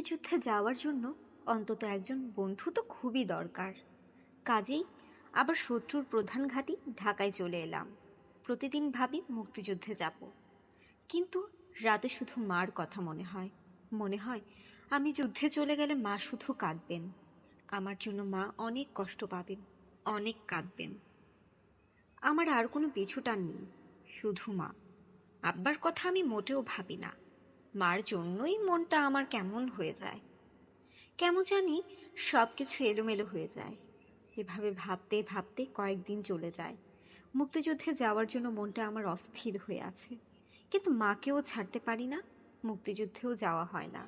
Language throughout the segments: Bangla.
মুক্তিযুদ্ধে যাওয়ার জন্য অন্তত একজন বন্ধু তো খুবই দরকার। কাজেই আবার শত্রুর প্রধান ঘাঁটি ঢাকায় চলে এলাম। প্রতিদিন ভাবি মুক্তিযুদ্ধে যাব, কিন্তু রাতে শুধু মার কথা মনে হয়। মনে হয় আমি যুদ্ধে চলে গেলে মা শুধু কাঁদবেন, আমার জন্য মা অনেক কষ্ট পাবেন, অনেক কাঁদবেন। আমার আর কোনো পিছুটান নেই, শুধু মা। আব্বার কথা আমি মোটেও ভাবি না, মার জন্যই মনটা আমার কেমন হয়ে যায়। কেমন জানি সব কিছু এলোমেলো হয়ে যায়। এভাবে ভাবতে ভাবতে কয়েকদিন চলে যায়। মুক্তিযুদ্ধে যাওয়ার জন্য মনটা আমার অস্থির হয়ে আছে, কিন্তু মাকেও ছাড়তে পারি না, মুক্তিযুদ্ধেও যাওয়া হয় না।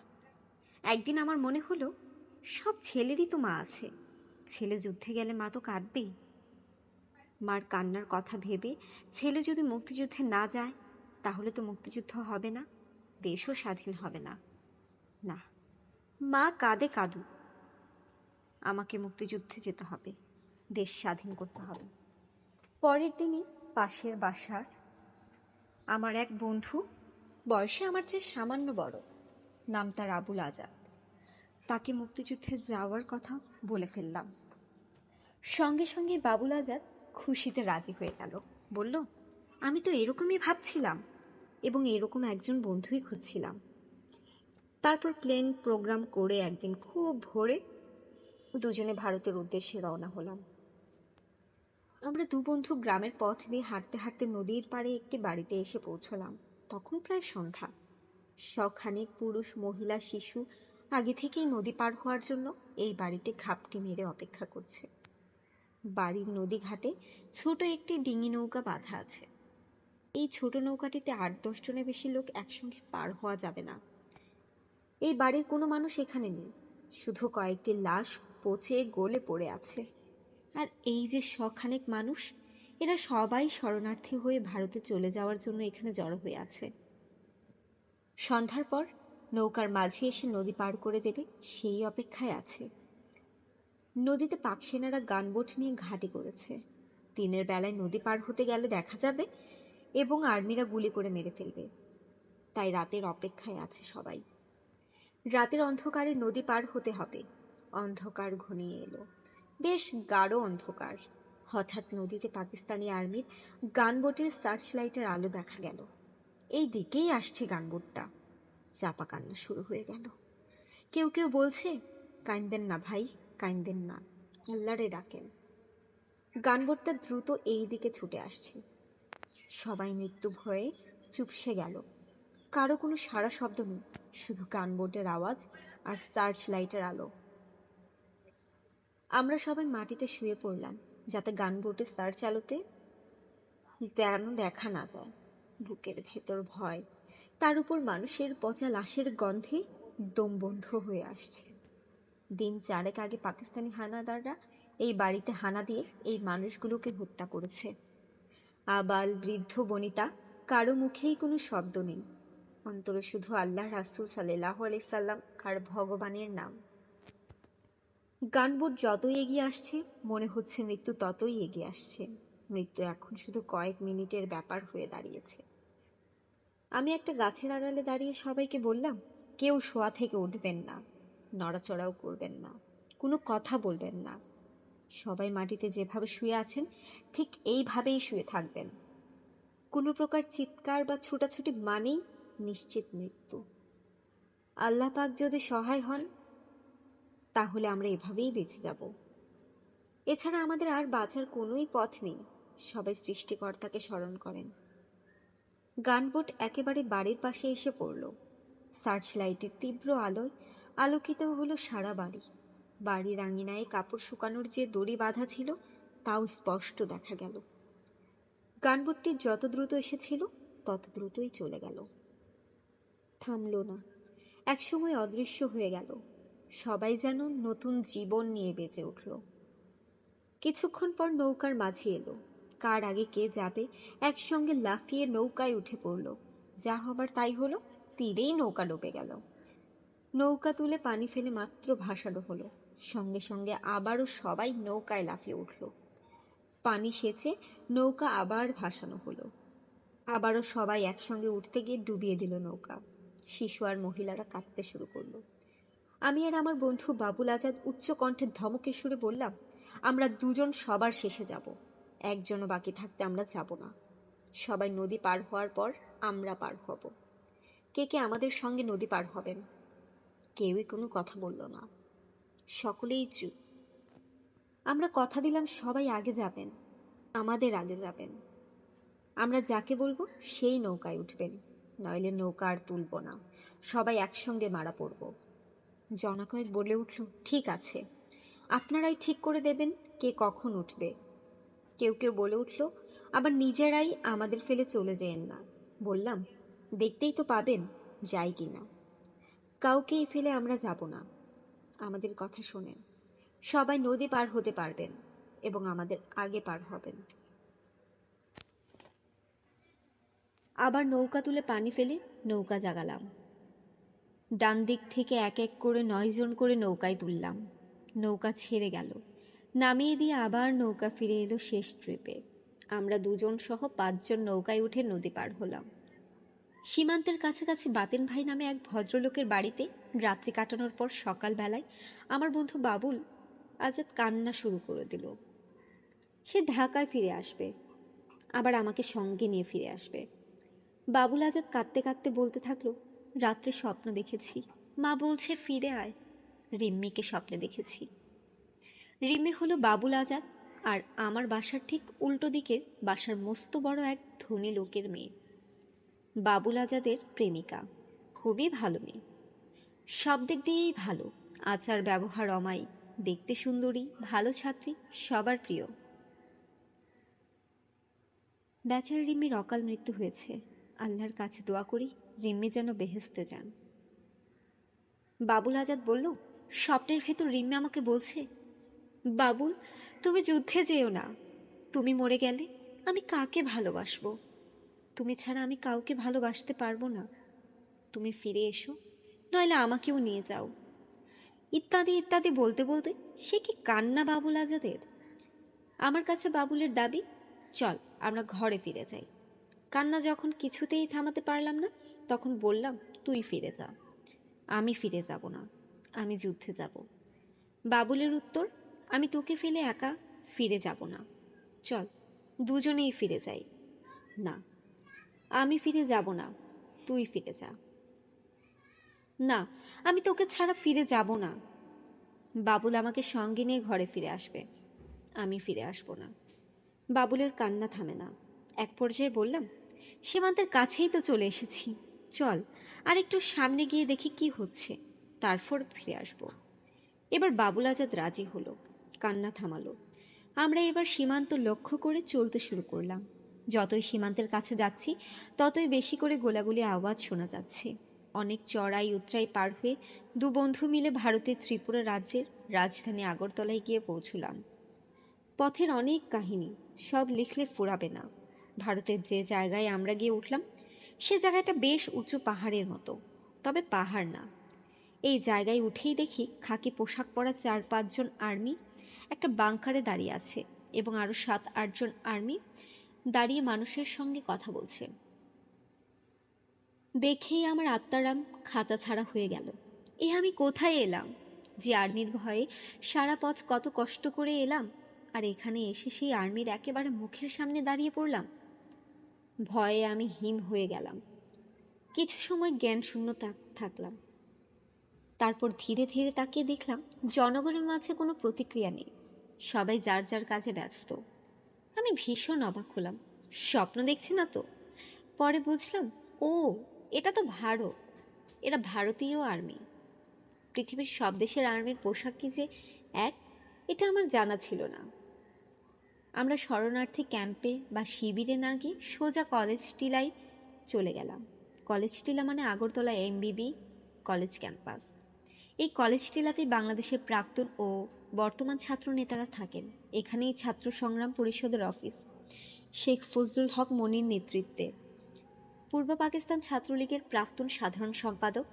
একদিন আমার মনে হলো, সব ছেলেরই তো মা আছে, ছেলে যুদ্ধে গেলে মা তো কাঁদবেই। মার কান্নার কথা ভেবে ছেলে যদি মুক্তিযুদ্ধে না যায়, তাহলে তো মুক্তিযুদ্ধ হবে না, দেশও স্বাধীন হবে না। না, মা কাঁদে কাঁদুক, আমাকে মুক্তিযুদ্ধে যেতে হবে, দেশ স্বাধীন করতে হবে। পরের দিনই পাশের বাসার আমার এক বন্ধু, বয়সে আমার চেয়ে সামান্য বড়, নাম তার আবুল আজাদ, তাকে মুক্তিযুদ্ধে যাওয়ার কথা বলে ফেললাম। সঙ্গে সঙ্গে বাবুল আজাদ খুশিতে রাজি হয়ে গেল। বলল, আমি তো এরকমই ভাবছিলাম এবং এরকম একজন বন্ধুই খুঁজছিলাম। তারপর প্লেন প্রোগ্রাম করে একদিন খুব ভোরে দুজনে ভারতের উদ্দেশ্যে রওনা হলাম। আমরা দু বন্ধু গ্রামের পথ দিয়ে হাঁটতে হাঁটতে নদীর পাড়ে একটি বাড়িতে এসে পৌঁছলাম। তখন প্রায় সন্ধ্যা। শখানেক পুরুষ, মহিলা, শিশু আগে থেকেই নদী পার হওয়ার জন্য এই বাড়িতে ঘাপটি মেরে অপেক্ষা করছে। বাড়ির নদী ঘাটে ছোট একটি ডিঙি নৌকা বাঁধা আছে। এই ছোট নৌকাটিতে ৮-১০ জনের বেশি লোক একসঙ্গে পার হওয়া যাবে না। এই বাড়ির কোনো মানুষ এখানে নেই, শুধু কয়েকটি লাশ পচে গলে পড়ে আছে। আর এই যে শখানেক মানুষ, এরা সবাই শরণার্থী হয়ে ভারতে চলে যাওয়ার জন্য এখানে জড়ো হয়ে আছে। সন্ধ্যার পর নৌকার মাঝি এসে নদী পার করে দেবে, সেই অপেক্ষায় আছে। নদীতে পাক সেনারা গানবোট নিয়ে ঘাঁটি করেছে। দিনের বেলায় নদী পার হতে গেলে দেখা যাবে এবং আর্মিরা গুলি করে মেরে ফেলবে, তাই রাতের অপেক্ষায় আছে সবাই। রাতের অন্ধকারে নদী পার হতে হবে। অন্ধকার ঘনিয়ে এলো, বেশ গাঢ় অন্ধকার। হঠাৎ নদীতে পাকিস্তানি আর্মির গানবোটের সার্চ লাইটের আলো দেখা গেল। এই দিকেই আসছে গানবোটটা। চাপা কান্না শুরু হয়ে গেল। কেউ কেউ বলছে, কাইন্দেন না ভাই, কাইন্দেন না, আল্লাহরে ডাকেন। গানবোটটা দ্রুত এই দিকে ছুটে আসছে। সবাই মৃত্যু ভয়ে চুপসে গেল। কারো কোনো সাড়া শব্দ নেই, শুধু গানবোটের আওয়াজ আর সার্চ লাইটের আলো। আমরা সবাই মাটিতে শুয়ে পড়লাম, যাতে গানবোটের সার্চ আলোতে যেন দেখা না যায়। বুকের ভেতর ভয়, তার উপর মানুষের পচা লাশের গন্ধে দম বন্ধ হয়ে আসছে। দিন 4 আগে পাকিস্তানি হানাদাররা এই বাড়িতে হানা দিয়ে এই মানুষগুলোকে হত্যা করেছে। আবাল বৃদ্ধ বনিতা, কারো মুখেই কোনো শব্দ নেই, অন্তরে শুধু আল্লাহ, রাসূল সাল্লাল্লাহু আলাইহি সাল্লাম আর ভগবানের নাম। গানবোট যতই এগিয়ে আসছে, মনে হচ্ছে মৃত্যু ততই এগিয়ে আসছে। মৃত্যু এখন শুধু কয়েক মিনিটের ব্যাপার হয়ে দাঁড়িয়েছে। আমি একটা গাছের আড়ালে দাঁড়িয়ে সবাইকে বললাম, কেউ শোয়া থেকে উঠবেন না, নড়াচড়াও করবেন না, কোনো কথা বলবেন না। সবাই মাটিতে যেভাবে শুয়ে আছেন ঠিক এইভাবেই শুয়ে থাকবেন। কোনো প্রকার চিৎকার বা ছুটাছুটি মানেই নিশ্চিত মৃত্যু। আল্লাহ পাক যদি সহায় হন, তাহলে আমরা এভাবেই বেঁচে যাব। এছাড়া আমাদের আর বাঁচার কোনোই পথ নেই। সবাই সৃষ্টিকর্তাকে স্মরণ করেন। গানবোট একেবারে বাড়ির পাশে এসে পড়ল। সার্চ লাইটের তীব্র আলোয় আলোকিত হলো সারা বাড়ি। বাড়ির আঙিনায় কাপড় শুকানোর যে দড়ি বাঁধা ছিল, তাও স্পষ্ট দেখা গেল। গানবোটটি যত দ্রুত এসেছিল তত দ্রুতই চলে গেল, থামল না। একসময় অদৃশ্য হয়ে গেল। সবাই যেন নতুন জীবন নিয়ে বেঁচে উঠল। কিছুক্ষণ পর নৌকার মাঝি এলো। কার আগে কে যাবে একসঙ্গে লাফিয়ে নৌকায় উঠে পড়ল। যা হবার তাই হলো, তীরেই নৌকা ডুবে গেল। নৌকা তুলে পানি ফেলে মাত্র ভাসানো হলো, সঙ্গে সঙ্গে আবারও সবাই নৌকায় লাফিয়ে উঠল। পানি সেচে নৌকা আবার ভাসানো হলো। আবারও সবাই একসঙ্গে উঠতে গিয়ে ডুবিয়ে দিল নৌকা। শিশু আর মহিলারা কাঁদতে শুরু করলো। আমি আর আমার বন্ধু বাবুল আজাদ উচ্চ কণ্ঠে ধমকের সুরে বললাম, আমরা দুজন সবার শেষে যাব, একজনও বাকি থাকতে আমরা যাব না। সবাই নদী পার হওয়ার পর আমরা পার হব। কে কে আমাদের সঙ্গে নদী পার হবেন? কেউই কোনো কথা বলল না, সকলেই চুপ। আমরা কথা দিলাম সবাই আগে যাবেন, আমাদের আগে যাবেন। আমরা যাকে বলবো সেই নৌকায় উঠবেন, নইলে নৌকা আর তুলব না, সবাই একসঙ্গে মারা পড়ব। জনকয়েক বলে উঠল, ঠিক আছে, আপনারাই ঠিক করে দেবেন কে কখন উঠবে। কেউ কেউ বলে উঠল, আবার নিজেরাই আমাদের ফেলে চলে যেয়েন না। বললাম, দেখতেই তো পাবেন যাই কিনা। কাউকেই ফেলে আমরা যাব না, আমাদের কথা শোনেন। সবাই নদী পার হতে পারবেন এবং আমাদের আগে পার হবেন। আবার নৌকা তুলে পানি ফেলে নৌকা জাগালাম। ডান দিক থেকে এক এক করে 9 জন করে নৌকায় তুললাম। নৌকা ছেড়ে গেল, নামিয়ে দিয়ে আবার নৌকা ফিরে এলো শেষ ট্রিপে। আমরা দুজন সহ 5 জন নৌকায় উঠে নদী পার হলাম। সীমান্তের কাছাকাছি বাতেন ভাই নামে এক ভদ্রলোকের বাড়িতে রাত্রি কাটানোর পর সকালবেলায় আমার বন্ধু বাবুল আজাদ কান্না শুরু করে দিল। সে ঢাকায় ফিরে আসবে, আবার আমাকে সঙ্গে নিয়ে ফিরে আসবে। বাবুল আজাদ কাঁদতে কাঁদতে বলতে থাকলো, রাত্রে স্বপ্ন দেখেছি, মা বলছে ফিরে আয়। রিম্মিকে স্বপ্নে দেখেছি। রিম্মি হলো বাবুল আজাদ আর আমার বাসার ঠিক উল্টো দিকের বাসার মস্ত বড় এক ধনী লোকের মেয়ে। বাবুল আজাদের প্রেমিকা, খুবই ভালো মেয়ে, সব দিক দিয়েই ভালো, আচার ব্যবহার অমায়িক, দেখতে সুন্দরী, ভালো ছাত্রী, সবার প্রিয়। বেচারা রিম্মির অকাল মৃত্যু হয়েছে। আল্লাহর কাছে দোয়া করি রিম্মি যেন বেহেশতে যান। বাবুল আজাদ বলল, স্বপ্নের ভেতর রিম্মি আমাকে বলছে, বাবুল তুমি যুদ্ধে যেও না, তুমি মরে গেলে আমি কাকে ভালোবাসবো? তুমি ছাড়া আমি কাউকে ভালোবাসতে পারবো না। তুমি ফিরে এসো, নইলে আমাকেও নিয়ে যাও, ইত্যাদি ইত্যাদি বলতে বলতে সে কি কান্না বাবুল আজাদের। আমার কাছে বাবুলের দাবি, চল আমরা ঘরে ফিরে যাই। কান্না যখন কিছুতেই থামাতে পারলাম না, তখন বললাম, তুই ফিরে যা। আমি ফিরে যাব না, আমি যুদ্ধে যাব। বাবুলের উত্তর, আমি তোকে ফেলে একা ফিরে যাব না, চল দুজনেই ফিরে যাই। না, আমি ফিরে যাব না, তুই ফিরে যা। না, আমি তোকে ছাড়া ফিরে যাব না। বাবুল আমাকে সঙ্গে নিয়ে ঘরে ফিরে আসবে, আমি ফিরে আসব না। বাবুলের কান্না থামে না। এক পর্যায়ে বললাম, সীমান্তের কাছেই তো চলে এসেছি, চল আর একটু সামনে গিয়ে দেখি কি হচ্ছে, তারপর ফিরে আসব। এবার বাবুল আজাদ রাজি হলো, কান্না থামালো। আমরা এবার সীমান্ত লক্ষ্য করে চলতে শুরু করলাম। যতই সীমান্তের কাছে যাচ্ছি ততই বেশি করে গোলাগুলি আওয়াজ শোনা যাচ্ছে। অনেক চড়াই উতরাই পার হয়ে দু বন্ধু মিলে ভারতের ত্রিপুরা রাজ্যের রাজধানী আগরতলায় গিয়ে পৌঁছলাম। পথের অনেক কাহিনী, সব লিখলে ফুরাবে না। ভারতের যে জায়গায় আমরা গিয়ে উঠলাম সে জায়গাটা বেশ উঁচু পাহাড়ের মতো, তবে পাহাড় না। এই জায়গায় উঠেই দেখি খাকি পোশাক পরা 4-5 জন আর্মি একটা বাংকারে দাঁড়িয়ে আছে এবং আরো 7-8 জন আর্মি দাঁড়িয়ে মানুষের সঙ্গে কথা বলছে। দেখেই আমার আত্মারাম খাঁচা ছাড়া হয়ে গেল। এ আমি কোথায় এলাম? যে আর্মির ভয়ে সারা পথ কত কষ্ট করে এলাম, আর এখানে এসে সেই আর্মির একেবারে মুখের সামনে দাঁড়িয়ে পড়লাম। ভয়ে আমি হিম হয়ে গেলাম। কিছু সময় জ্ঞান শূন্য থাকলাম। তারপর ধীরে ধীরে তাকিয়ে দেখলাম জনগণের মাঝে কোনো প্রতিক্রিয়া নেই, সবাই যার যার কাজে ব্যস্ত। আমি ভীষণ অবাক হলাম, স্বপ্ন দেখছি না তো? পরে বুঝলাম, ও এটা তো ভারত, এরা ভারতীয় আর্মি। পৃথিবীর সব দেশের আর্মির পোশাক কি যে এক, এটা আমার জানা ছিল না। আমরা শরণার্থী ক্যাম্পে বা শিবিরে না গিয়ে সোজা কলেজ টিলায় চলে গেলাম। কলেজ টিলা মানে আগরতলা এমবিবি কলেজ ক্যাম্পাস। এই কলেজ টিলাতেই বাংলাদেশের প্রাক্তন ও বর্তমান ছাত্র নেতারা থাকেন। এখানেই ছাত্র সংগ্রাম পরিষদের অফিস, শেখ ফজলুল হক মনির নেতৃত্বে। পূর্ব পাকিস্তান ছাত্রলীগের প্রাক্তন সাধারণ সম্পাদক,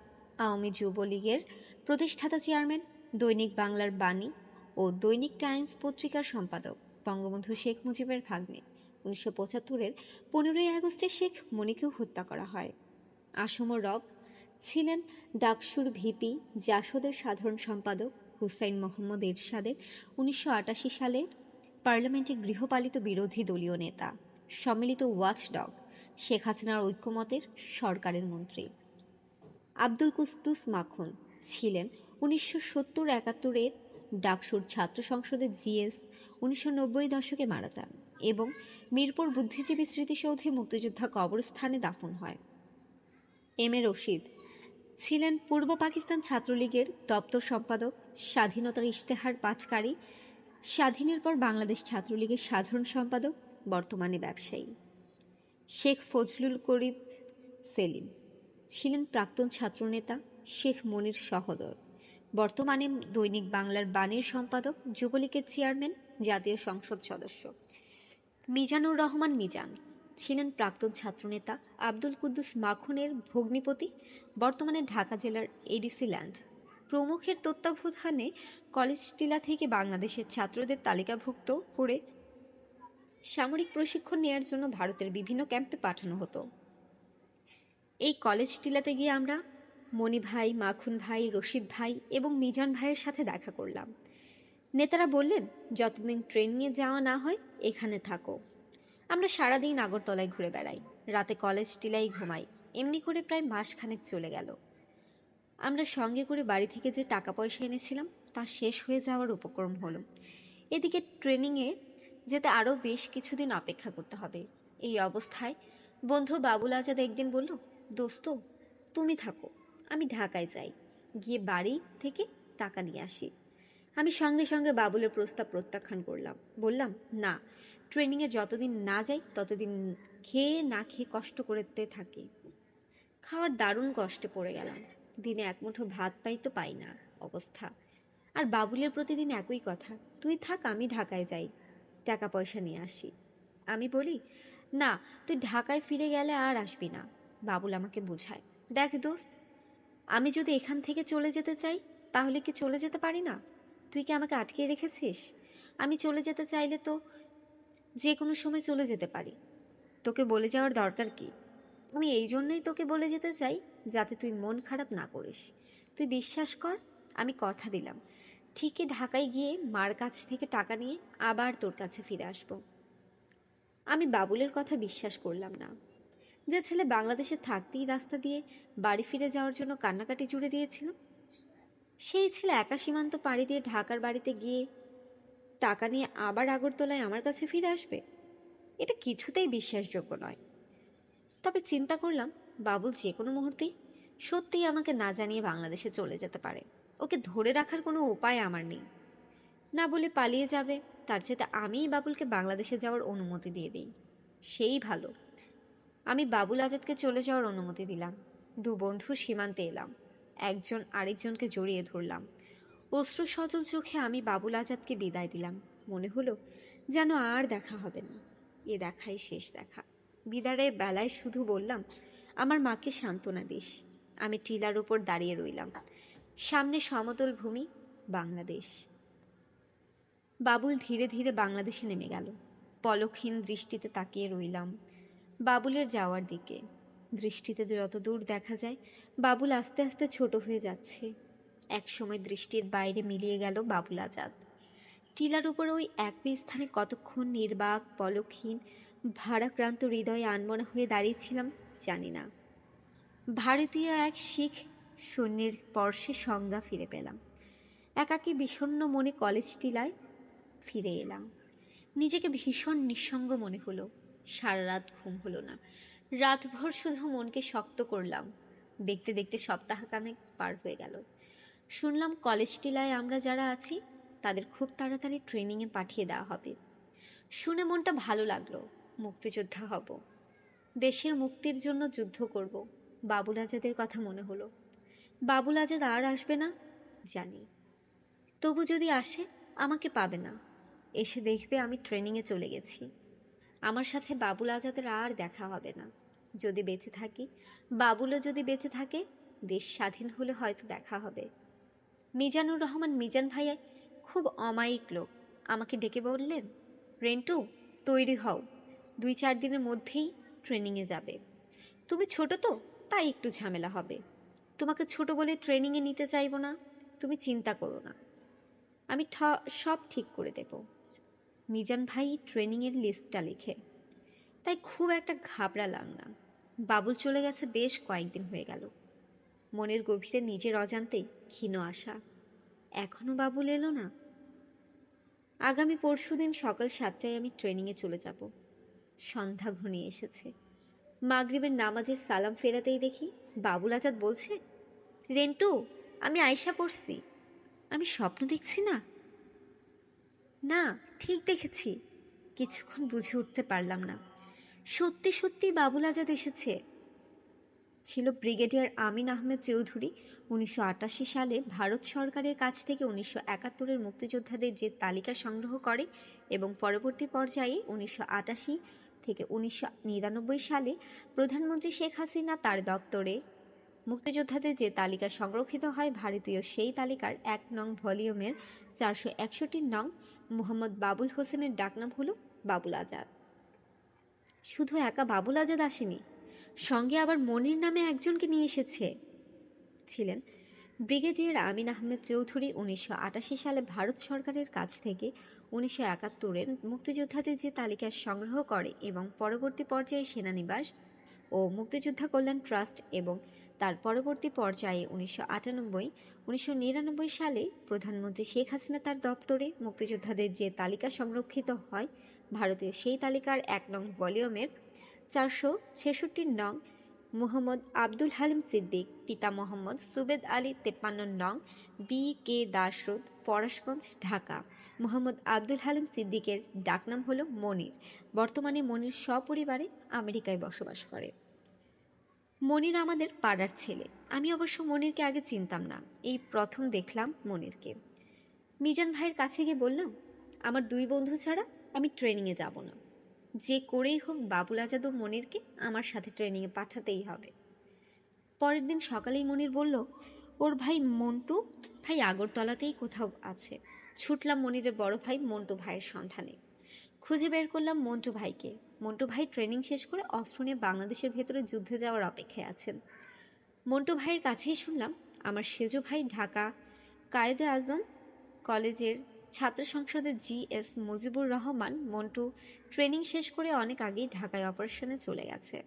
আওয়ামী যুবলীগের প্রতিষ্ঠাতা চেয়ারম্যান, দৈনিক বাংলার বাণী ও দৈনিক টাইমস পত্রিকার সম্পাদক বঙ্গবন্ধু শেখ মুজিবের ভাগ্নে। 1975-এর 15ই আগস্টে শেখ মনিকেও হত্যা করা হয়। আসম রব ছিলেন ডাকসুর ভিপি জাসদের সাধারণ সম্পাদক হুসাইন মোহাম্মদ এরশাদের ১৯৮৮ সালের পার্লামেন্টে গৃহপালিত বিরোধী দলীয় নেতা, সম্মিলিত ওয়াচডগ শেখ হাসিনার ঐক্যমতের সরকারের মন্ত্রী। আব্দুল কুদ্দুস মাখন ছিলেন ১৯৭০-৭১-এর ডাকসুর ছাত্র সংসদের জিএস, ১৯৯০ দশকে মারা যান এবং মিরপুর বুদ্ধিজীবী স্মৃতিসৌধে মুক্তিযোদ্ধা কবরস্থানে দাফন হয়। এম এ রশিদ ছিলেন পূর্ব পাকিস্তান ছাত্রলীগের দপ্তর সম্পাদক, স্বাধীনতার ইশতেহার পাঠকারী, স্বাধীনের পর বাংলাদেশ ছাত্রলীগের সাধারণ সম্পাদক, বর্তমানে ব্যবসায়ী। শেখ ফজলুল করিম সেলিম ছিলেন প্রাক্তন ছাত্রনেতা, শেখ মনির সহোদর, বর্তমানে দৈনিক বাংলার বাণীর সম্পাদক, যুবলীগের চেয়ারম্যান, জাতীয় সংসদ সদস্য। মিজানুর রহমান মিজান ছিলেন প্রাক্তন ছাত্রনেতা, আব্দুল কুদ্দুস মাখনের ভগ্নিপতি, বর্তমানে ঢাকা জেলার এডিসি ল্যান্ড প্রমুখের তত্ত্বাবধানে কলেজ টিলা থেকে বাংলাদেশের ছাত্রদের তালিকাভুক্ত করে সামরিক প্রশিক্ষণ নেয়ার জন্য ভারতের বিভিন্ন ক্যাম্পে পাঠানো হতো। এই কলেজ টিলাতে গিয়ে আমরা মনি ভাই, মাখন ভাই, রশিদ ভাই এবং মিজান ভাইয়ের সাথে দেখা করলাম। নেতারা বললেন, যতদিন ট্রেনিংয়ে যাওয়া না হয় এখানে থাকো। আমরা সারাদিন আগরতলায় ঘুরে বেড়াই, রাতে কলেজ টিলাই ঘুমাই। এমনি করে প্রায় মাসখানেক চলে গেল। আমরা সঙ্গে করে বাড়ি থেকে যে টাকা পয়সা এনেছিলাম তা শেষ হয়ে যাওয়ার উপক্রম হলো। এদিকে ট্রেনিংয়ে যেতে আরও বেশ কিছুদিন অপেক্ষা করতে হবে। এই অবস্থায় বন্ধু বাবুল আজাদ একদিন বলল, দোস্ত তুমি থাকো, আমি ঢাকায় যাই, গিয়ে বাড়ি থেকে টাকা নিয়ে আসি। আমি সঙ্গে সঙ্গে বাবুলের প্রস্তাব প্রত্যাখ্যান করলাম। বললাম, না, ট্রেনিংয়ে যতদিন না যাই ততদিন খেয়ে না খেয়ে কষ্ট করতে থাকি। খাওয়ার দারুণ কষ্টে পড়ে গেলাম। দিনে এক মুঠো ভাত পাই তো পাই না অবস্থা। আর বাবুলের প্রতিদিন একই কথা, তুই থাক, আমি ঢাকায় যাই, টাকা পয়সা নিয়ে আসি। আমি বলি, না, তুই ঢাকায় ফিরে গেলে আর আসবি না। বাবুল আমাকে বোঝায়, দেখ দোস্ত, আমি যদি এখান থেকে চলে যেতে চাই তাহলে কি চলে যেতে পারি না? তুই কি আমাকে আটকে রেখেছিস? আমি চলে যেতে চাইলে তো যে কোনো সময় চলে যেতে পারি। তোকে বলে যাওয়ার দরকার কি? আমি এই জন্যই তোকে বলে যেতে চাই যাতে তুই মন খারাপ না করিস। তুই বিশ্বাস কর, আমি কথা দিলাম ঠিকই ঢাকায় গিয়ে মার কাছ থেকে টাকা নিয়ে আবার তোর কাছে ফিরে আসব। আমি বাবুলের কথা বিশ্বাস করলাম না। যে ছেলে বাংলাদেশে থাকতেই রাস্তা দিয়ে বাড়ি ফিরে যাওয়ার জন্য কান্নাকাটি জুড়ে দিয়েছিল, সেই ছেলে একা সীমান্ত পাড়ি দিয়ে ঢাকার বাড়িতে গিয়ে টাকা নিয়ে আবার আগরতলায় আমার কাছে ফিরে আসবে? এটা কিছুতেই বিশ্বাসযোগ্য নয়। তবে চিন্তা করলাম, বাবুল যে কোনো মুহূর্তেই সত্যিই আমাকে না জানিয়ে বাংলাদেশে চলে যেতে পারে। ওকে ধরে রাখার কোনো উপায় আমার নেই। না বলে পালিয়ে যাবে, তার চেয়ে আমিই বাবুলকে বাংলাদেশে যাওয়ার অনুমতি দিয়ে দিই, সেই ভালো। আমি বাবুল আজাদকে চলে যাওয়ার অনুমতি দিলাম। দু বন্ধু সীমান্তে এলাম, একজন আরেকজনকে জড়িয়ে ধরলাম। অশ্রু সজল চোখে আমি বাবুল আজাদকে বিদায় দিলাম। মনে হলো যেন আর দেখা হবে না, এ দেখাই শেষ দেখা। বিদায়ের বেলায় শুধু বললাম, আমার মাকে সান্ত্বনা দিস। আমি টিলার উপর দাঁড়িয়ে রইলাম, সামনে সমতল ভূমি, বাংলাদেশ। বাবুল ধীরে ধীরে বাংলাদেশে নেমে গেল। পলকহীন দৃষ্টিতে তাকিয়ে রইলাম বাবুলের যাওয়ার দিকে। দৃষ্টিতে যত দূর দেখা যায় বাবুল আস্তে আস্তে ছোট হয়ে যাচ্ছে। একসময় দৃষ্টির বাইরে মিলিয়ে গেল বাবুল আজাদ। টিলার উপর ওই একই স্থানে কতক্ষণ নির্বাক, পলকহীন, ভারাক্রান্ত হৃদয়ে আনমনা হয়ে দাঁড়িয়েছিলাম জানি না। ভারতীয় এক শিখ সৈন্যের স্পর্শে সংজ্ঞা ফিরে পেলাম। একাকী বিষণ্ণ মনে কলেজ টিলায় ফিরে এলাম। নিজেকে ভীষণ নিঃসঙ্গ মনে হলো। সারা রাত ঘুম হলো না। রাতভর শুধু মনকে শক্ত করলাম। দেখতে দেখতে সপ্তাহখানেক পার হয়ে গেল। শুনলাম কলেজ টিলায় আমরা যারা আছি তাদের খুব তাড়াতাড়ি ট্রেনিংয়ে পাঠিয়ে দেওয়া হবে। শুনে মনটা ভালো লাগলো। মুক্তিযোদ্ধা হব, দেশের মুক্তির জন্য যুদ্ধ করব। বাবুল আজাদের কথা মনে হলো। বাবুল আজাদ আর আসবে না জানি, তবু যদি আসে আমাকে পাবে না। এসে দেখবে আমি ট্রেনিংয়ে চলে গেছি। আমার সাথে বাবুল আজাদের আর দেখা হবে না। যদি বেঁচে থাকি, বাবুলও যদি বেঁচে থাকে, দেশ স্বাধীন হলে হয়তো দেখা হবে। মিজানুর রহমান মিজান ভাইয়া খুব অমায়িক লোক। আমাকে ডেকে বললেন, রেন্টু, তৈরি হও, 2-4 দিনের মধ্যেই ট্রেনিংয়ে যাবে। তুমি ছোট তো, তাই একটু ঝামেলা হবে। তোমাকে ছোট বলে ট্রেনিংয়ে নিতে চাইব না, তুমি চিন্তা করো না, আমি সব ঠিক করে দেব। মিজান ভাই ট্রেনিংয়ের লিস্টটা লিখে। তাই খুব একটা ঘাবড়ালাম না। বাবুল চলে গেছে বেশ কয়েকদিন হয়ে গেল। মনের গভীরে নিজের অজান্তেই ক্ষীণ আশা, এখনো বাবুল এলো না। আগামী পরশুদিন সকাল 7টায় আমি ট্রেনিংয়ে চলে যাব। সন্ধ্যা ঘনিয়ে এসেছে। মাগরিবের নামাজের সালাম ফেরাতেই দেখি বাবুল আজাদ বলছে, রেন্টু, আমি আয়শা পড়ছি। আমি স্বপ্ন দেখছি না? না, ঠিক দেখেছি। কিছুক্ষণ বুঝে উঠতে পারলাম না। সত্যি সত্যি বাবুল আজাদ এসেছে। ছিল ব্রিগেডিয়ার আমিন আহমেদ চৌধুরী। 1988 সালে ভারত সরকারের কাছ থেকে 1971-এর মুক্তিযোদ্ধাদের যে তালিকা সংগ্রহ করে এবং পরবর্তী পর্যায়ে 1988 থেকে 1999 সালে প্রধানমন্ত্রী শেখ হাসিনা তার দপ্তরে মুক্তিযোদ্ধাদের যে তালিকা সংরক্ষিত হয়, ভারতীয় সেই তালিকার 1 নং ভলিউমের 461 নং মোহাম্মদ বাবুল হোসেনের ডাকনাম হলো বাবুল আজাদ। শুধু একা বাবুল আজাদ আসেনি, সঙ্গে আবার মনির নামে একজনকে নিয়ে এসেছে। ছিলেন ব্রিগেডিয়ার আমিন আহমেদ চৌধুরী। 1988 সালে ভারত সরকারের কাছ থেকে 1971-এর মুক্তিযোদ্ধাদের যে তালিকা সংগ্রহ করে এবং পরবর্তী পর্যায়ে সেনানিবাস ও মুক্তিযোদ্ধা কল্যাণ ট্রাস্ট এবং তার পরবর্তী পর্যায়ে 1999 সালে প্রধানমন্ত্রী শেখ হাসিনা তার দপ্তরে মুক্তিযোদ্ধাদের যে তালিকা সংরক্ষিত হয়, ভারতীয় সেই তালিকার 1 নং ভলিউমের 466 নং মোহাম্মদ আব্দুল হালিম সিদ্দিক, পিতা মোহাম্মদ সুবেদ আলী, 53 নং বি.কে. দাস রোড, ফরাশগঞ্জ, ঢাকা। মোহাম্মদ আব্দুল হালিম সিদ্দিকের ডাকনাম হলো মনির। বর্তমানে মনির সপরিবারে আমেরিকায় বসবাস করে। মনির আমাদের পাড়ার ছেলে। আমি অবশ্য মনিরকে আগে চিনতাম না, এই প্রথম দেখলাম মনিরকে। মিজান ভাইয়ের কাছে গিয়ে বললাম, আমার 2 বন্ধু ছাড়া আমি ট্রেনিংয়ে যাব না। যে করেই হোক বাবুল আজাদ ও মনিরকে আমার সাথে ট্রেনিংয়ে পাঠাতেই হবে। পরের দিন সকালেই মনির বলল, ওর ভাই মন্টু ভাই আগরতলাতেই কোথাও আছে। ছুটলাম মনিরের বড় ভাই মন্টু ভাইয়ের সন্ধানে। খুঁজে বের করলাম মন্টু ভাইকে। মন্টু ভাই ট্রেনিং শেষ করে অস্ত্র নিয়ে বাংলাদেশের ভেতরে যুদ্ধে যাওয়ার অপেক্ষায় আছেন। মন্টু ভাইয়ের কাছেই শুনলাম আমার সেজো ভাই ঢাকা কায়েদে আজম কলেজের ছাত্র সংসদের জি.এস. মুজিবুর রহমান মন্টু ট্রেনিং শেষ করে অনেক আগেই ঢাকায় অপারেশনে চলে গেছে।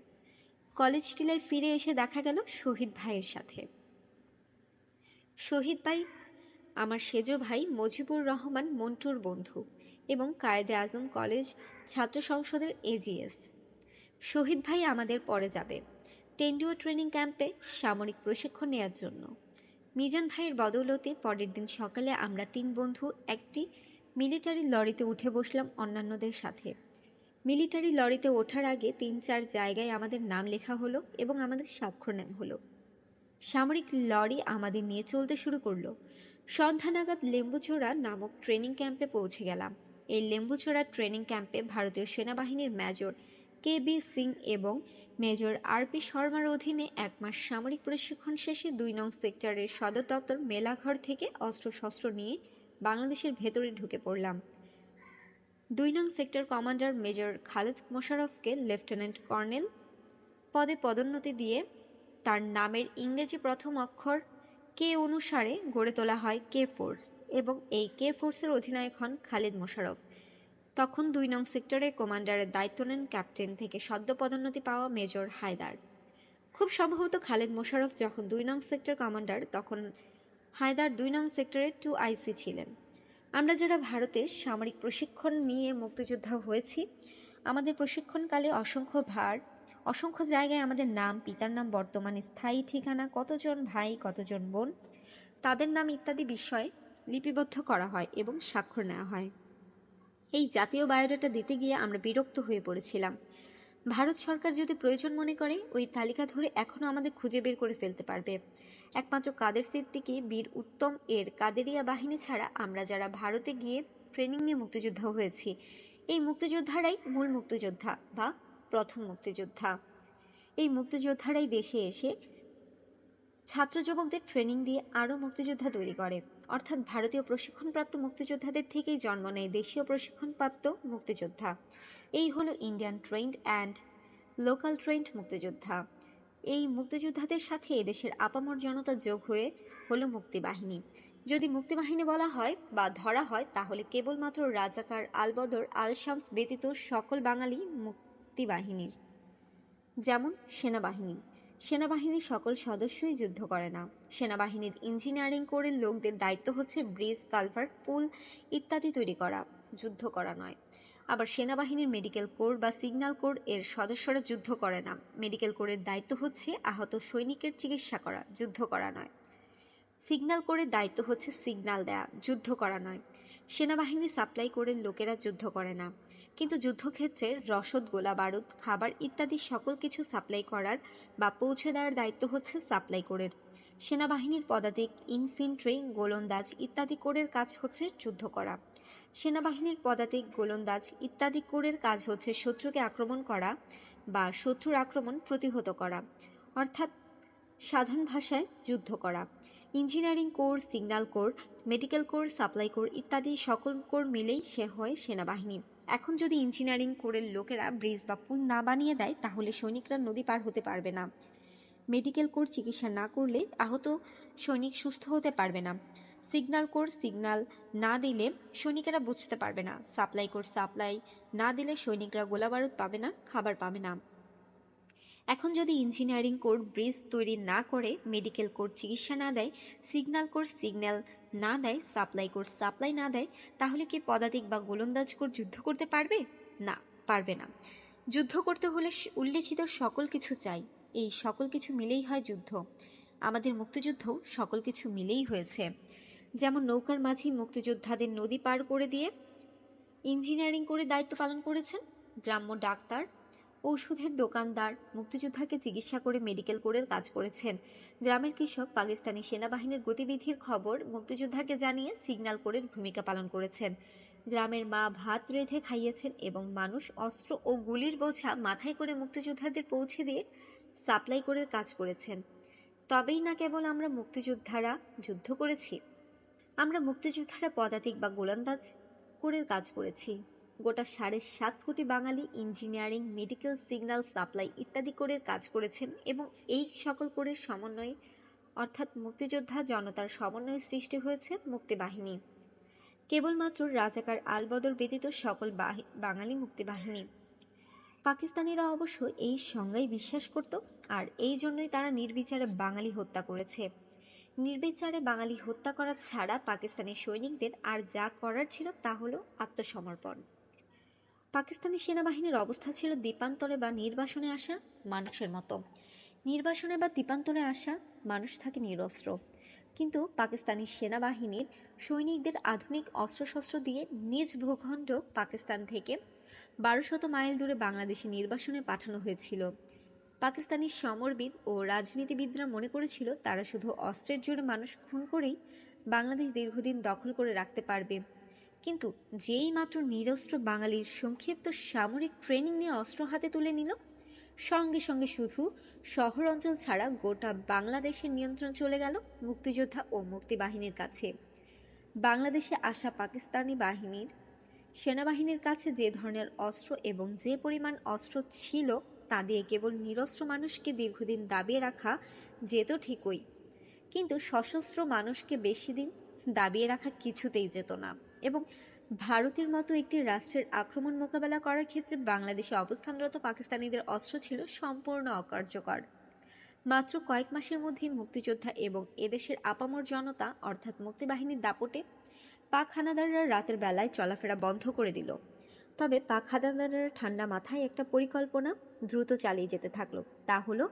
কলেজ টিলায় ফিরে এসে দেখা গেল শহীদ ভাইয়ের সাথে। শহীদ ভাই আমার সেজো ভাই মুজিবুর রহমান মন্টুর বন্ধু এবং কায়েদে আজম কলেজ ছাত্র সংসদের এজিএস। শহীদ ভাই আমাদের পরে যাবে টেন্ডুয়া ট্রেনিং ক্যাম্পে সামরিক প্রশিক্ষণ নেওয়ার জন্য। মিজান ভাইয়ের বদৌলতে পরের দিন সকালে আমরা 3 বন্ধু একটি মিলিটারি লরিতে উঠে বসলাম অন্যান্যদের সাথে। মিলিটারি লরিতে ওঠার আগে 3-4 জায়গায় আমাদের নাম লেখা হলো এবং আমাদের স্বাক্ষর নেওয়া হলো। সামরিক লরি আমাদের নিয়ে চলতে শুরু করলো। সন্ধ্যা নাগাদ লেম্বুচোড়া নামক ট্রেনিং ক্যাম্পে পৌঁছে গেলাম। এই লেম্বুচোড়া ট্রেনিং ক্যাম্পে ভারতীয় সেনাবাহিনীর মেজর কে.বি. সিং এবং মেজর আর.পি. শর্মার অধীনে 1 মাস সামরিক প্রশিক্ষণ শেষে 2 নং সেক্টরের সদর দপ্তর মেলাঘর থেকে অস্ত্রশস্ত্র নিয়ে বাংলাদেশের ভেতরে ঢুকে পড়লাম। 2 নং সেক্টর কমান্ডার মেজর খালেদ মোশাররফকে লেফটেন্যান্ট কর্নেল পদে পদোন্নতি দিয়ে তার নামের ইংরেজি প্রথম অক্ষর কে অনুসারে গড়ে তোলা হয় কে ফোর্স এবং এই কে ফোর্সের অধিনায়ক হন খালেদ মোশাররফ। তখন 2 নং সেক্টরের কমান্ডারের দায়িত্ব নেন ক্যাপ্টেন থেকে সদ্য পদোন্নতি পাওয়া মেজর হায়দার। খুব সম্ভবত খালেদ মোশাররফ যখন 2 নং সেক্টর কমান্ডার, তখন হায়দার 2 নং সেক্টরের 2IC ছিলেন। আমরা যারা ভারতে সামরিক প্রশিক্ষণ নিয়ে মুক্তিযোদ্ধা হয়েছি, আমাদের প্রশিক্ষণকালে অসংখ্য জায়গায় আমাদের নাম, পিতার নাম, বর্তমানে স্থায়ী ঠিকানা, কতজন ভাই, কতজন বোন, তাদের নাম ইত্যাদি বিষয়ে লিপিবদ্ধ করা হয় এবং স্বাক্ষর নেওয়া হয়। এই জাতীয় বায়োডাটা দিতে গিয়ে আমরা বিরক্ত হয়ে পড়েছিলাম। ভারত সরকার যদি প্রয়োজন মনে করে ওই তালিকা ধরে এখনও আমাদের খুঁজে বের করে ফেলতে পারবে। একমাত্র কাদের সিদ্দিকী, বীর উত্তম এর কাদেরিয়া বাহিনী ছাড়া আমরা যারা ভারতে গিয়ে ট্রেনিং নিয়ে মুক্তিযোদ্ধা হয়েছি, এই মুক্তিযোদ্ধারাই মূল মুক্তিযোদ্ধা বা প্রথম মুক্তিযোদ্ধা। এই মুক্তিযোদ্ধারাই দেশে এসে ছাত্র যুবকদের ট্রেনিং দিয়ে আরও মুক্তিযোদ্ধা তৈরি করে, অর্থাৎ ভারতীয় প্রশিক্ষণপ্রাপ্ত মুক্তিযোদ্ধাদের থেকেই জন্ম নেয় দেশীয় প্রশিক্ষণপ্রাপ্ত মুক্তিযোদ্ধা। এই হলো Indian trend and local trend মুক্তিযোদ্ধা। এই মুক্তিযোদ্ধাদের সাথে এদেশের আপামর জনতা যোগ হয়ে হলো মুক্তিবাহিনী। যদি মুক্তিবাহিনী বলা হয় বা ধরা হয় তাহলে কেবলমাত্র রাজাকার আলবদর আল শামস ব্যতীত সকল বাঙালি মুক্তিবাহিনীর। যেমন সেনাবাহিনী, সেনাবাহিনীর সকল সদস্যই যুদ্ধ করে না। সেনাবাহিনীর ইঞ্জিনিয়ারিং কোরের লোকদের দায়িত্ব হচ্ছে ব্রিজ, কালভার্ট, পুল ইত্যাদি তৈরি করা, যুদ্ধ করা নয়। আবার সেনাবাহিনীর মেডিকেল কোর বা সিগন্যাল কোর এর সদস্যরা যুদ্ধ করে না। মেডিকেল কোরের দায়িত্ব হচ্ছে আহত সৈনিকের চিকিৎসা করা, যুদ্ধ করা নয়। সিগন্যাল কোরের দায়িত্ব হচ্ছে সিগন্যাল দেয়া, যুদ্ধ করা নয়। সেনাবাহিনী সাপ্লাই কোরের লোকেরা যুদ্ধ করে না, কিন্তু যুদ্ধক্ষেত্রে রসদ, গোলা বারুদ, খাবার ইত্যাদি সকল কিছু সাপ্লাই করার বা পৌঁছে দেওয়ার দায়িত্ব হচ্ছে সাপ্লাই কোরের। সেনাবাহিনীর পদাতিক, ইনফেন্ট্রি, গোলন্দাজ ইত্যাদি কোরের কাজ হচ্ছে যুদ্ধ করা। সেনাবাহিনীর পদাতিক, গোলন্দাজ ইত্যাদি কোরের কাজ হচ্ছে শত্রুকে আক্রমণ করা বা শত্রুর আক্রমণ প্রতিহত করা, অর্থাৎ সাধারণ ভাষায় যুদ্ধ করা। Engineering core, signal core, medical core, supply core ইত্যাদি সকল কোর মিলেই সে হয় সেনাবাহিনী। এখন যদি ইঞ্জিনিয়ারিং কোরের লোকেরা ব্রিজ বা পুল না বানিয়ে দেয় তাহলে সৈনিকরা নদী পার হতে পারবে না। মেডিকেল কোর চিকিৎসা না করলে আহত সৈনিক সুস্থ হতে পারবে না। সিগন্যাল কোর সিগন্যাল না দিলে সৈনিকেরা বুঝতে পারবে না। সাপ্লাই কোর সাপ্লাই না দিলে সৈনিকরা গোলাবারুদ পাবে না, খাবার পাবে না। এখন যদি ইঞ্জিনিয়ারিং কোর ব্রিজ তৈরি না করে, মেডিকেল কোর চিকিৎসা না দেয়, সিগন্যাল কোর সিগন্যাল না দেয়, সাপ্লাই কোর সাপ্লাই না দেয়, তাহলে কি পদাতিক বা গোলন্দাজ কোর যুদ্ধ করতে পারবে? না, পারবে না। যুদ্ধ করতে হলে উল্লেখিত সকল কিছু চাই। এই সকল কিছু মিলেই হয় যুদ্ধ। আমাদের মুক্তিযুদ্ধ সকল কিছু মিলেই হয়েছে। যেমন নৌকার মাঝি মুক্তিযোদ্ধাদের নদী পার করে দিয়ে ইঞ্জিনিয়ারিং করে দায়িত্ব পালন করেছেন। গ্রাম্য ডাক্তার, ঔষধের দোকানদার মুক্তিযোদ্ধাকে চিকিৎসা করে মেডিকেল কোরের কাজ করেছেন। গ্রামের কৃষক পাকিস্তানি সেনাবাহিনীর গতিবিধির খবর মুক্তিযোদ্ধাকে জানিয়ে সিগন্যাল কোরের ভূমিকা পালন করেছেন। গ্রামের মা ভাত রেঁধে খাইয়েছেন এবং মানুষ অস্ত্র ও গুলির বোঝা মাথায় করে মুক্তিযোদ্ধাদের পৌঁছে দিয়ে সাপ্লাই কোরের কাজ করেছেন। তবেই না কেবল আমরা মুক্তিযোদ্ধারা যুদ্ধ করেছি, আমরা মুক্তিযোদ্ধারা পদাতিক বা গোলন্দাজ কোরের কাজ করেছি। গোটা 7.5 কোটি বাঙালি ইঞ্জিনিয়ারিং, মেডিকেল, সিগন্যাল, সাপ্লাই ইত্যাদি কোরের কাজ করেছেন এবং এই সকল কোরের সমন্বয়ে অর্থাৎ মুক্তিযোদ্ধা জনতার সমন্বয়ে সৃষ্টি হয়েছে মুক্তিবাহিনী। কেবলমাত্র রাজাকার আলবদর ব্যতীত সকল বাঙালি মুক্তিবাহিনী। পাকিস্তানিরা অবশ্য এই সংজ্ঞায় বিশ্বাস করত, আর এই জন্যই তারা নির্বিচারে বাঙালি হত্যা করেছে। নির্বিচারে বাঙালি হত্যা করা ছাড়া পাকিস্তানি সৈনিকদের আর যা করার ছিল তা হলো আত্মসমর্পণ। পাকিস্তানি সেনাবাহিনীর অবস্থা ছিল দ্বীপান্তরে বা নির্বাসনে আসা মানুষের মতো। নির্বাসনে বা দ্বীপান্তরে আসা মানুষ থাকে নিরস্ত্র, কিন্তু পাকিস্তানি সেনাবাহিনীর সৈনিকদের আধুনিক অস্ত্রশস্ত্র দিয়ে নিজ ভূখণ্ড পাকিস্তান থেকে 1200 মাইল দূরে বাংলাদেশে নির্বাসনে পাঠানো হয়েছিল। পাকিস্তানি সমরবিদ ও রাজনীতিবিদরা মনে করেছিল তারা শুধু অস্ত্রের জোরে মানুষ খুন করেই বাংলাদেশ দীর্ঘদিন দখল করে রাখতে পারবে। কিন্তু যেই মাত্র নিরস্ত্র বাঙালির সংক্ষিপ্ত সামরিক ট্রেনিং নিয়ে অস্ত্র হাতে তুলে নিল, সঙ্গে সঙ্গে শুধু শহর অঞ্চল ছাড়া গোটা বাংলাদেশের নিয়ন্ত্রণ চলে গেল মুক্তিযোদ্ধা ও মুক্তিবাহিনীর কাছে। বাংলাদেশে আসা পাকিস্তানি সেনাবাহিনীর কাছে যে ধরনের অস্ত্র এবং যে পরিমাণ অস্ত্র ছিল তা দিয়ে কেবল নিরস্ত্র মানুষকে দীর্ঘদিন দাবিয়ে রাখা যেত ঠিকই, কিন্তু সশস্ত্র মানুষকে বেশি দিন দাবিয়ে রাখা কিছুতেই যেত না। এবং ভারতের মতো একটি রাষ্ট্রের আক্রমণ মোকাবেলা করার ক্ষেত্রে বাংলাদেশে অবস্থানরত পাকিস্তানিদের অস্ত্র ছিল সম্পূর্ণ অকার্যকর। মাত্র কয়েক মাসের মধ্যেই মুক্তিযোদ্ধা এবং এদেশের আপামর জনতা অর্থাৎ মুক্তিবাহিনীর দাপটে পাক হানাদাররা রাতের বেলায় চলাফেরা বন্ধ করে দিল। তবে পাক হানাদাররা ঠান্ডা মাথায় একটা পরিকল্পনা দ্রুত চালিয়ে যেতে থাকলো। তা হলো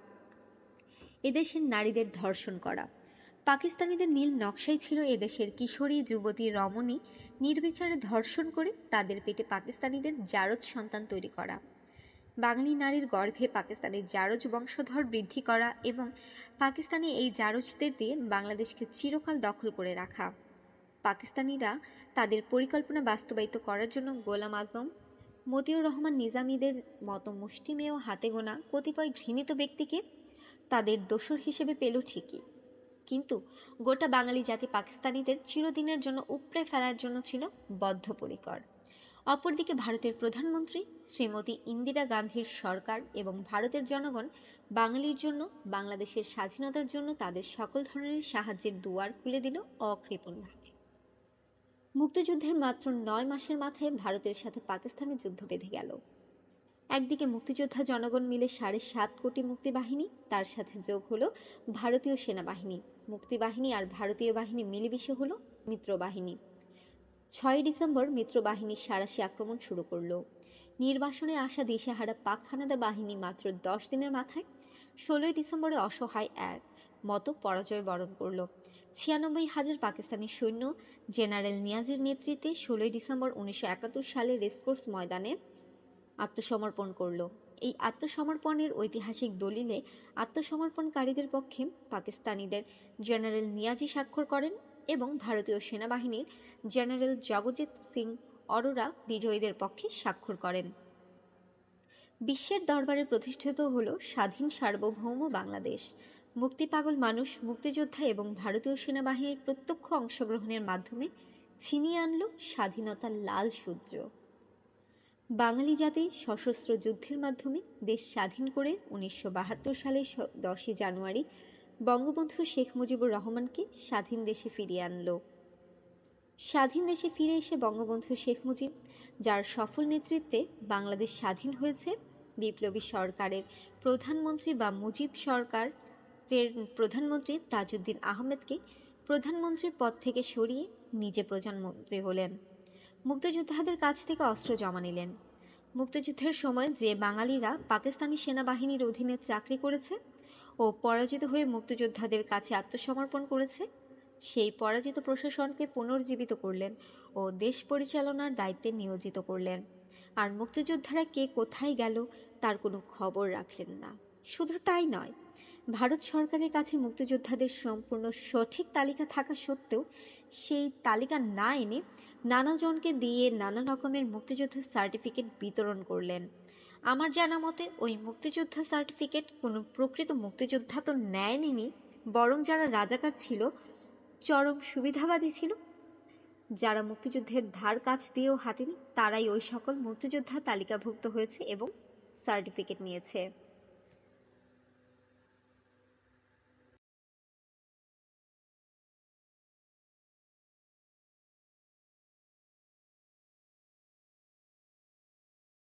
এদেশের নারীদের ধর্ষণ করা। পাকিস্তানিদের নীল নকশাই ছিল এদেশের কিশোরী, যুবতী, রমণী নির্বিচারে ধর্ষণ করে তাদের পেটে পাকিস্তানিদের জারজ সন্তান তৈরি করা, বাঙালি নারীর গর্ভে পাকিস্তানের জারজ বংশধর বৃদ্ধি করা এবং পাকিস্তানি এই জারজদের দিয়ে বাংলাদেশকে চিরকাল দখল করে রাখা। পাকিস্তানিরা তাদের পরিকল্পনা বাস্তবায়িত করার জন্য গোলাম আজম, মতিউর রহমান নিজামীদের মতো মুষ্টিমেয় হাতে গোনা কতিপয় ঘৃণিত ব্যক্তিকে তাদের দোসর হিসেবে পেল ঠিকই, কিন্তু গোটা বাঙালি জাতি পাকিস্তানিদের চিরদিনের জন্য উপড়ে ফেলার জন্য ছিল বদ্ধপরিকর। অপরদিকে ভারতের প্রধানমন্ত্রী শ্রীমতী ইন্দিরা গান্ধীর সরকার এবং ভারতের জনগণ বাঙালির জন্য, বাংলাদেশের স্বাধীনতার জন্য তাদের সকল ধরনের সাহায্যের দুয়ার খুলে দিল অকৃপণভাবে। মুক্তিযুদ্ধের মাত্র 9 মাসের মাথায় ভারতের সাথে পাকিস্তানের যুদ্ধ বেঁধে গেল। একদিকে মুক্তিযোদ্ধা জনগণ মিলে 7.5 কোটি মুক্তিবাহিনী, তার সাথে যোগ হলো ভারতীয় সেনাবাহিনী। মুক্তিবাহিনী আর ভারতীয় বাহিনী মিলেমিশে হলো মিত্রবাহিনী। 6 ডিসেম্বর মিত্রবাহিনী সাঁড়াশি আক্রমণ শুরু করলো। নির্বাসনে আসা দিশেহারা পাক হানাদার বাহিনী মাত্র 10 দিনের মাথায় 16 ডিসেম্বরে অসহায় এক মতো পরাজয় বরণ করল। 96,000 পাকিস্তানি সৈন্য জেনারেল নিয়াজির নেতৃত্বে 16 ডিসেম্বর 1971 সালে রেসকোর্স ময়দানে আত্মসমর্পণ করল। এই আত্মসমর্পণের ঐতিহাসিক দলিলে আত্মসমর্পণকারীদের পক্ষে পাকিস্তানিদের জেনারেল নিয়াজি স্বাক্ষর করেন এবং ভারতীয় সেনাবাহিনীর জেনারেল জগজিৎ সিং অরোরা বিজয়ীদের পক্ষে স্বাক্ষর করেন। বিশ্বের দরবারে প্রতিষ্ঠিত হল স্বাধীন সার্বভৌম বাংলাদেশ। মুক্তিপাগল মানুষ মুক্তিযোদ্ধা এবং ভারতীয় সেনাবাহিনীর প্রত্যক্ষ অংশগ্রহণের মাধ্যমে ছিনিয়ে আনল স্বাধীনতার লাল সূর্য। বাঙালি জাতি সশস্ত্র যুদ্ধের মাধ্যমে দেশ স্বাধীন করে 1972 সালের 10 জানুয়ারি বঙ্গবন্ধু শেখ মুজিবুর রহমানকে স্বাধীন দেশে ফিরিয়ে আনল। স্বাধীন দেশে ফিরে এসে বঙ্গবন্ধু শেখ মুজিব, যার সফল নেতৃত্বে বাংলাদেশ স্বাধীন হয়েছে, বিপ্লবী সরকারের প্রধানমন্ত্রী বা মুজিব সরকারের প্রধানমন্ত্রী তাজউদ্দিন আহমেদকে প্রধানমন্ত্রীর পদ থেকে সরিয়ে নিজে প্রধানমন্ত্রী হলেন। মুক্তিযোদ্ধাদের কাছ থেকে অস্ত্র জমা নিলেন। মুক্তিযুদ্ধের সময় যে বাঙালিরা পাকিস্তানি সেনাবাহিনীর অধীনে চাকরি করেছে ও পরাজিত হয়ে মুক্তিযোদ্ধাদের কাছে আত্মসমর্পণ করেছে, সেই পরাজিত প্রশাসনকে পুনর্জীবিত করলেন ও দেশ পরিচালনার দায়িত্বে নিয়োজিত করলেন। আর মুক্তিযোদ্ধারা কে কোথায় গেল তার কোনো খবর রাখলেন না। শুধু তাই নয়, ভারত সরকারের কাছে মুক্তিযোদ্ধাদের সম্পূর্ণ সঠিক তালিকা থাকা সত্ত্বেও সেই তালিকা না এনে নানাজনকে দিয়ে নানা রকমের মুক্তিযোদ্ধার সার্টিফিকেট বিতরণ করলেন। আমার জানা মতে ওই মুক্তিযোদ্ধা সার্টিফিকেট কোনো প্রকৃত মুক্তিযোদ্ধা তো নেয়নি, বরং যারা রাজাকার ছিল, চরম সুবিধাবাদী ছিল, যারা মুক্তিযুদ্ধের ধার কাছ দিয়েও হাঁটেনি, তারাই ওই সকল মুক্তিযোদ্ধা তালিকাভুক্ত হয়েছে এবং সার্টিফিকেট নিয়েছে।